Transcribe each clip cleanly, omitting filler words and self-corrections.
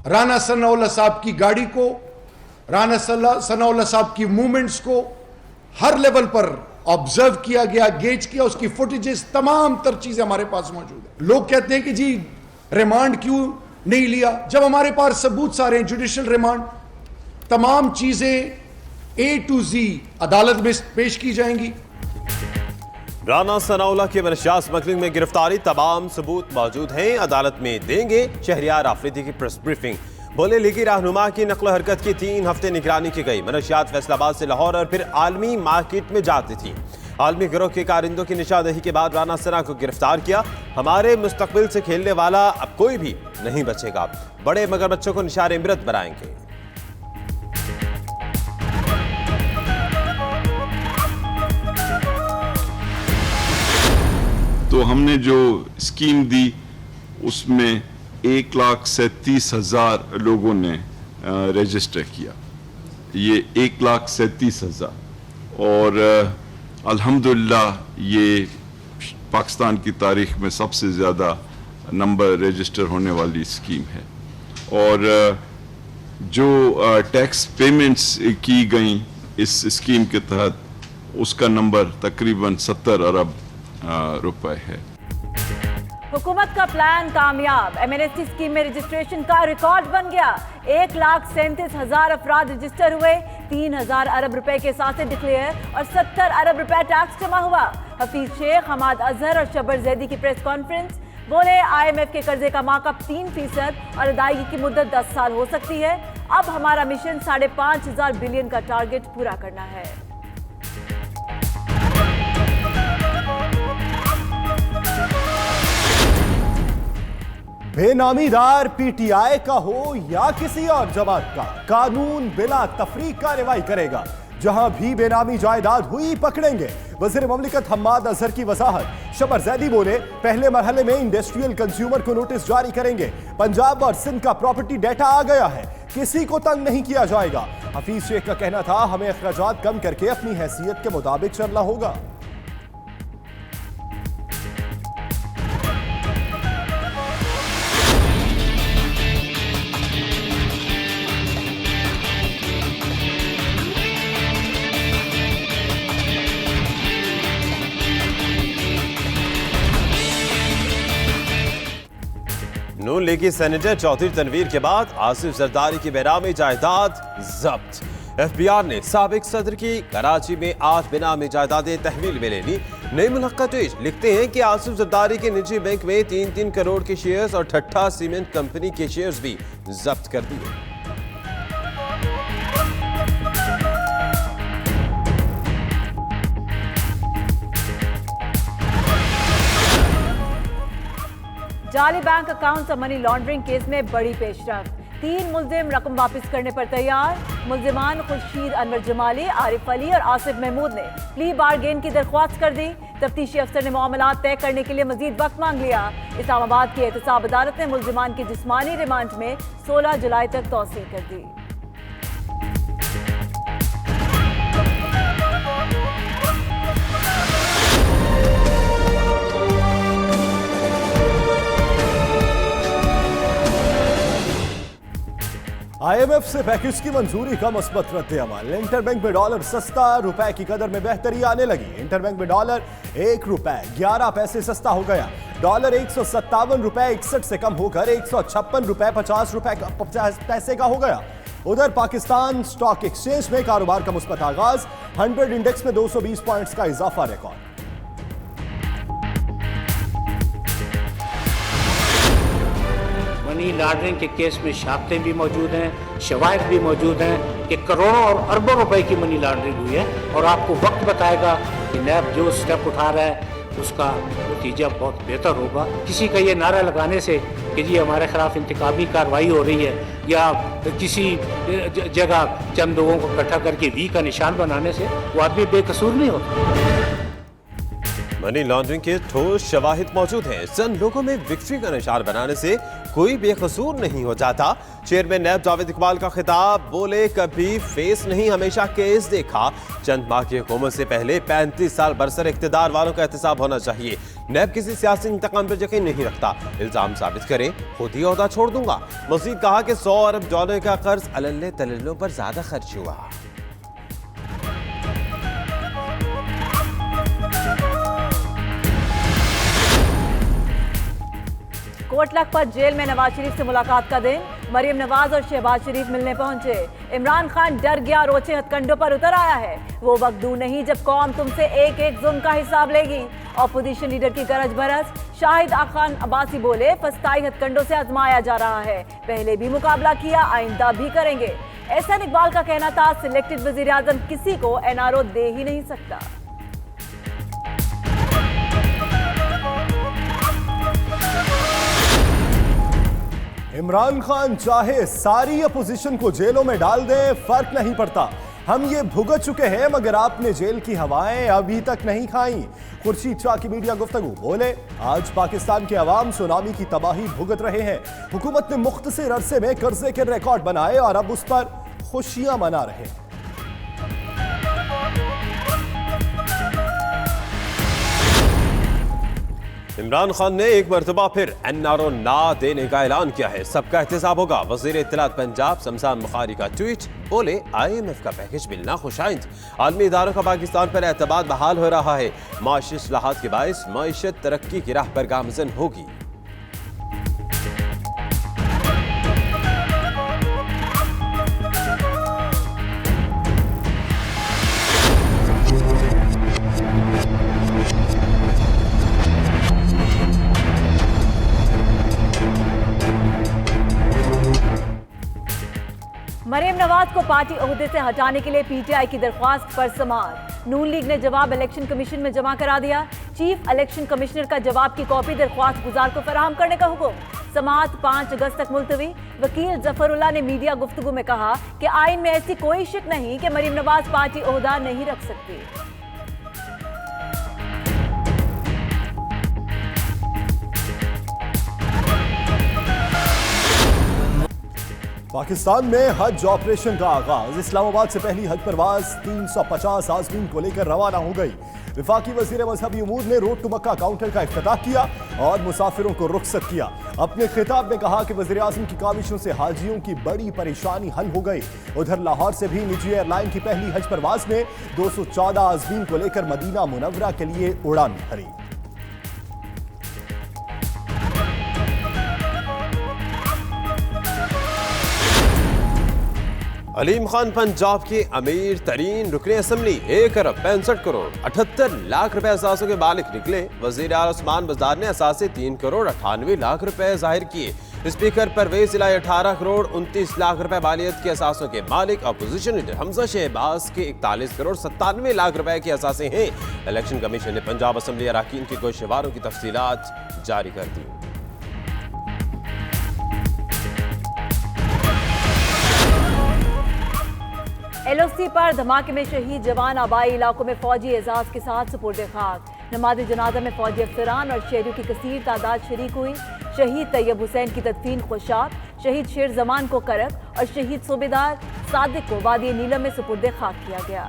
राना सनाउल्लाह साहब की गाड़ी को, राना सनाउल्लाह साहब की मूवमेंट्स को हर लेवल पर ऑब्जर्व किया गया, गेज किया, उसकी फुटेजेस, तमाम तर चीजें हमारे पास मौजूद है। लोग कहते हैं कि जी रिमांड क्यों नहीं लिया, जब हमारे पास सबूत सारे हैं, जुडिशियल रिमांड, तमाम चीजें A to Z अदालत में पेश की जाएंगी। राना सनाउल्लाह की मनशियात स्मगलिंग में गिरफ्तारी, तमाम सबूत मौजूद हैं, अदालत में देंगे। शहरियार आफरीदी की प्रेस ब्रीफिंग। बोले लीगी रहनुमा की नकलो हरकत की 3 हफ्ते निगरानी की गई। मनशियात फैसलाबाद से लाहौर और फिर आलमी मार्केट में जाती थी। आलमी गिरोह के कारिंदों की निशानदेही के बाद राना सना को गिरफ्तार किया। हमारे मुस्तकबिल से खेलने वाला अब कोई भी नहीं बचेगा, बड़े मगरमच्छों को निशान इबरत बनाएंगे। तो हमने जो स्कीम दी उसमें 1,37,000 लोगों ने रजिस्टर किया, ये 1,37,000, और अल्हम्दुलिल्लाह ये पाकिस्तान की तारीख में सबसे ज़्यादा नंबर रजिस्टर होने वाली स्कीम है। और जो टैक्स पेमेंट्स की गई इस स्कीम के तहत, उसका नंबर तकरीबन 70 अरब रुपए है। हुकूमत का प्लान कामयाब, एमएनएसटी स्कीम में रजिस्ट्रेशन का रिकॉर्ड बन गया। 1,37,000 अफराद रजिस्टर हुए, 3,000 अरब रुपए के साथ डिक्लेयर और 70 अरब रुपए टैक्स जमा हुआ। हफीज शेख, हमाद अजहर और शबर जैदी की प्रेस कॉन्फ्रेंस। बोले IMF के कर्जे का माकअप 3% और अदायगी की मुद्दत 10 साल हो सकती है। अब हमारा मिशन 5,500 बिलियन का टारगेट पूरा करना है। बेनामीदार PTI का हो या किसी और जमात का, कानून बिला तफरीक कार्रवाई करेगा। जहां भी बेनामी जायदाद हुई पकड़ेंगे। वज़ीर ममलिकत हम्माद अजहर की वजाहत। शबर जैदी बोले पहले मरहले में इंडस्ट्रियल कंज्यूमर को नोटिस जारी करेंगे। पंजाब और सिंध का प्रॉपर्टी डेटा आ गया है, किसी को तंग नहीं किया जाएगा। हफीज शेख का कहना था हमें अखराजात कम करके अपनी हैसियत के मुताबिक चलना होगा। नून लीगी सेनेटर चौधरी तनवीर के बाद आसिफ जरदारी की बेनामी जायदाद जब्त। FBI ने साबिक सदर की कराची में 8 बेनामी जायदादें तहवील में ले ली। नई मुलाकातें लिखते हैं कि आसिफ जरदारी के निजी बैंक में 3-3 करोड़ के शेयर्स और ठट्ठा सीमेंट कंपनी के शेयर्स भी जब्त कर दिए। जाली बैंक अकाउंट और मनी लॉन्ड्रिंग केस में बड़ी पेशरफ्त। 3 मुल्जिम रकम वापस करने पर तैयार। मुल्जिमान खुर्शीद अनवर जमाली, आरिफ अली और आसिफ महमूद ने प्ली बारगेन की दरख्वास्त कर दी। तफ्तीशी अफसर ने मामला तय करने के लिए मजीद वक्त मांग लिया। इस्लामाबाद की एहतसाब अदालत ने मुल्जिमान की जिस्मानी रिमांड में 16 जुलाई तक तौसील कर दी। IMF से पैकेज की मंजूरी का मुस्बत रद्द-ए-अमल। इंटरबैंक में डॉलर सस्ता, रुपए की कदर में बेहतरी आने लगी। इंटरबैंक में डॉलर 1 रुपए 11 पैसे सस्ता हो गया। डॉलर 157 रुपए 61 से कम होकर 156 रुपए 50 पैसे का हो गया। उधर पाकिस्तान स्टॉक एक्सचेंज में कारोबार का मुस्बत आगाज। 100 इंडेक्स में 220 पॉइंट्स का इजाफा रिकॉर्ड। मनी लॉन्ड्रिंग के केस में शहादतें भी मौजूद हैं, शवाहिद भी मौजूद हैं कि करोड़ों और अरबों रुपए की मनी लॉन्ड्रिंग हुई है। और आपको वक्त बताएगा कि नैब जो स्टेप उठा रहा है उसका नतीजा बहुत बेहतर होगा। किसी का ये नारा लगाने से कि जी हमारे खिलाफ इंतकामी कार्रवाई हो रही है या किसी जगह चंद लोगों को इकट्ठा करके वी का निशान बनाने से वो आदमी बेकसूर नहीं होता। मनी लॉन्ड्रिंग के ठोस शवाहिद मौजूद हैं। चंद लोगों में विक्ट्री का निशान बनाने से कोई बेकसूर नहीं हो जाता। चेयरमैन नैब जावेद इकबाल का खिताब, बोले कभी फेस नहीं हमेशा केस देखा। चंद माह की हुकूमत से पहले 35 साल बरसर इख्तिदार वालों का एहतसाब होना चाहिए। नैब किसी सियासी इंतकाम पर यकीन नहीं रखता। इल्जाम साबित करें, खुद ही ओहदा छोड़ दूंगा। मजीद कहा कि 100 अरब डॉलर का कर्ज अल्ले तल्लों पर ज्यादा खर्च हुआ। कोट लखपत जेल में नवाज शरीफ से मुलाकात का दिन। मरियम नवाज और शहबाज शरीफ मिलने पहुंचे। इमरान खान डर गया, रोचे हथकंडों पर उतर आया है। वो वक्त दूर नहीं जब कौम तुमसे एक एक जुल्म का हिसाब लेगी। ऑपोजिशन लीडर की गरज बरस। शाहिद खान अब्बासी बोले, फस्ताई हथकंडों से आजमाया जा रहा है। पहले भी मुकाबला किया, आइंदा भी करेंगे। एहसान इकबाल का कहना था, सिलेक्टेड वजीर आजम किसी को एनआरओ दे ही नहीं सकता। इमरान खान चाहे सारी अपोजिशन को जेलों में डाल दे, फर्क नहीं पड़ता। हम ये भुगत चुके हैं, मगर आपने जेल की हवाएं अभी तक नहीं खाई। खुर्शीद शाह की मीडिया गुफ्तगू, बोले आज पाकिस्तान के अवाम सुनामी की तबाही भुगत रहे हैं। हुकूमत ने मुख्तसर अरसे में कर्जे के रिकॉर्ड बनाए और अब उस पर खुशियां मना रहे हैं। इमरान खान ने एक मरतबा फिर एनआरओ ना देने का ऐलान किया है। सबका एहतसाब होगा। वजीर इत्तलात पंजाब शमशान बुखारी का ट्वीट, बोले IMF का पैकेज मिलना खुशाइंद। आलमी इदारों का पाकिस्तान पर एतमाद बहाल हो रहा है। माशी इस्लाहात के बाइस मईशत तरक्की की राह पर गामजन होगी। मरियम नवाज को पार्टी ओहदे से हटाने के लिए पीटीआई की दरख्वास्त पर समाअत। नून लीग ने जवाब इलेक्शन कमीशन में जमा करा दिया। चीफ इलेक्शन कमिश्नर का जवाब की कॉपी दरख्वास्त गुजार को फराहम करने का हुक्म। समाअत 5 अगस्त तक मुलतवी। वकील जफरुल्लाह ने मीडिया गुफ्तगू में कहा कि आइन में ऐसी कोई शिक नहीं कि मरियम नवाज पार्टी ओहदा नहीं रख सकती। पाकिस्तान में हज ऑपरेशन का आगाज। इस्लामाबाद से पहली हज परवाज 350 आज़मीन को लेकर रवाना हो गई। वफाकी वजीर मजहबी उमूर ने रोड टू मक्का काउंटर का इफ्तिताह किया और मुसाफिरों को रुखसत किया। अपने खिताब में कहा कि वजीर आज़म की काविशों से हाजियों की बड़ी परेशानी हल हो गई। उधर लाहौर से भी निजी एयरलाइन की पहली हज परवाज में 214 आज़मीन को लेकर मदीना मुनव्वरा के लिए उड़ान भरी। अलीम खान पंजाब के अमीर तरीन रुकने असम्बली 1 अरब 65 करोड़ 78 लाख रुपए असासों के मालिक निकले। वजीर आला उस्मान बज़दार ने असासे 3 करोड़ 98 लाख रुपए जाहिर किए। स्पीकर परवेज इलाही 18 करोड़ 29 लाख रुपए मालियत के असासों के मालिक। अपोजिशन लीडर हमजा शहबाज के 41 करोड़ 97 लाख रुपए के असासे हैं। इलेक्शन कमीशन ने पंजाब असम्बली अराकीन के गोशवारों की तफसीलात जारी कर दी। LOC पर धमाके में शहीद जवान आबाई इलाकों में फौजी एजाज के साथ सुपुर्द खाक। नमाज जनाजा में फौजी अफसरान और शहरियों की कसीर तादाद शरीक हुई। शहीद तैयब हुसैन की तदफीन खुशाब, शहीद शेर जमान को करक और शहीद सूबेदार सादिक को वादी नीलम में सुपुर्द खाक किया गया।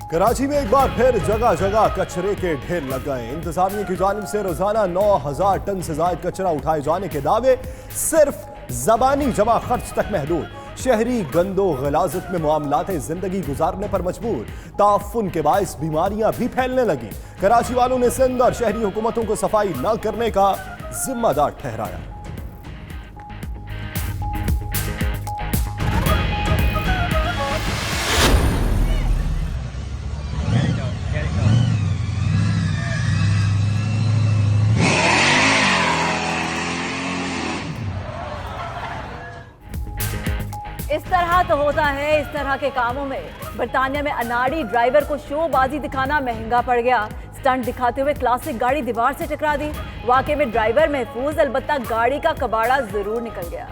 कराची में एक बार फिर जगह जगह कचरे के ढेर लग गए। इंतजामिया की जानिब से रोजाना 9000 टन से ज्यादा कचरा उठाए जाने के दावे सिर्फ जबानी जमा खर्च तक महदूद। शहरी गंदो गलाजत में मामलात जिंदगी गुजारने पर मजबूर। ताफुन के बायस बीमारियां भी फैलने लगी। कराची वालों ने सिंध और शहरी हुकूमतों को सफाई न करने का जिम्मेदार ठहराया। इस तरह तो होता है इस तरह के कामों में। बर्तानिया में अनाड़ी ड्राइवर को शोबाजी दिखाना महंगा पड़ गया। स्टंट दिखाते हुए क्लासिक गाड़ी दीवार से टकरा दी। वाकई में ड्राइवर महफूज, अलबत्ता गाड़ी का कबाड़ा जरूर निकल गया।